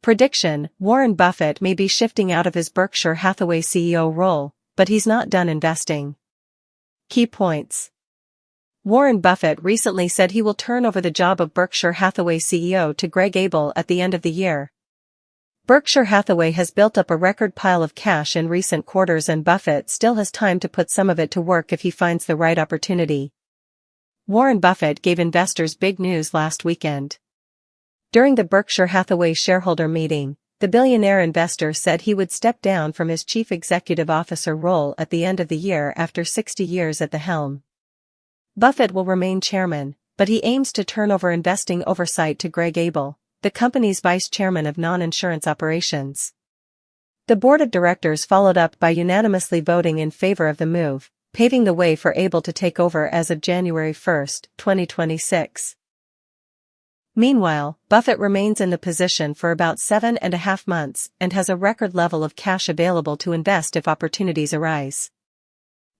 Prediction: Warren Buffett may be shifting out of his Berkshire Hathaway CEO role, but he's not done investing. Key points. Warren Buffett recently said he will turn over the job of Berkshire Hathaway CEO to Greg Abel at the end of the year. Berkshire Hathaway has built up a record pile of cash in recent quarters, and Buffett still has time to put some of it to work if he finds the right opportunity. Warren Buffett gave investors big news last weekend. During the Berkshire Hathaway shareholder meeting, the billionaire investor said he would step down from his chief executive officer role at the end of the year after 60 years at the helm. Buffett will remain chairman, but he aims to turn over investing oversight to Greg Abel, the company's vice chairman of non-insurance operations. The board of directors followed up by unanimously voting in favor of the move, paving the way for Abel to take over as of January 1, 2026. Meanwhile, Buffett remains in the position for about 7.5 months and has a record level of cash available to invest if opportunities arise.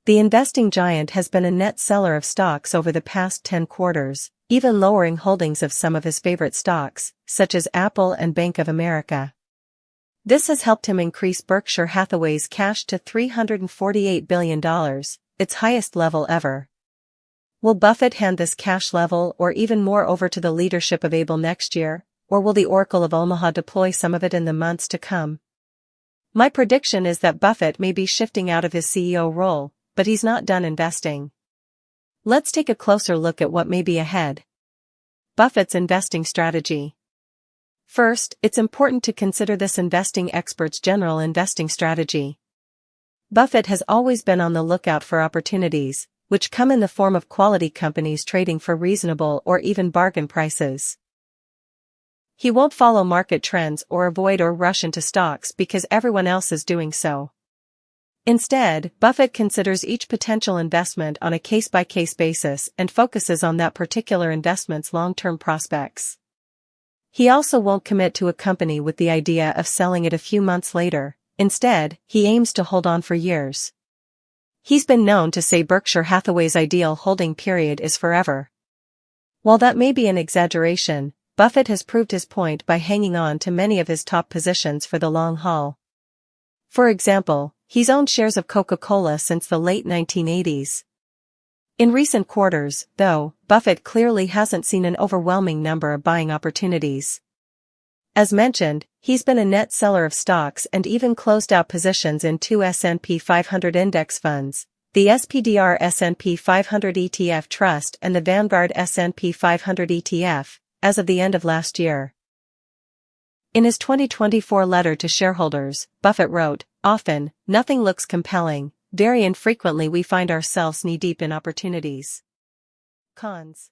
The investing giant has been a net seller of stocks over the past 10 quarters, even lowering holdings of some of his favorite stocks, such as Apple and Bank of America. This has helped him increase Berkshire Hathaway's cash to $348 billion, its highest level ever. Will Buffett hand this cash level or even more over to the leadership of Abel next year, or will the Oracle of Omaha deploy some of it in the months to come? My prediction is that Buffett may be shifting out of his CEO role, but he's not done investing. Let's take a closer look at what may be ahead. Buffett's investing strategy. First, it's important to consider this investing expert's general investing strategy. Buffett has always been on the lookout for opportunities, which come in the form of quality companies trading for reasonable or even bargain prices. He won't follow market trends or avoid or rush into stocks because everyone else is doing so. Instead, Buffett considers each potential investment on a case-by-case basis and focuses on that particular investment's long-term prospects. He also won't commit to a company with the idea of selling it a few months later. Instead, he aims to hold on for years. He's been known to say Berkshire Hathaway's ideal holding period is forever. While that may be an exaggeration, Buffett has proved his point by hanging on to many of his top positions for the long haul. For example, he's owned shares of Coca-Cola since the late 1980s. In recent quarters, though, Buffett clearly hasn't seen an overwhelming number of buying opportunities. As mentioned, he's been a net seller of stocks and even closed out positions in 2 S&P 500 index funds, the SPDR S&P 500 ETF Trust and the Vanguard S&P 500 ETF, as of the end of last year. In his 2024 letter to shareholders, Buffett wrote, "Often, nothing looks compelling, very infrequently we find ourselves knee-deep in opportunities." Cons.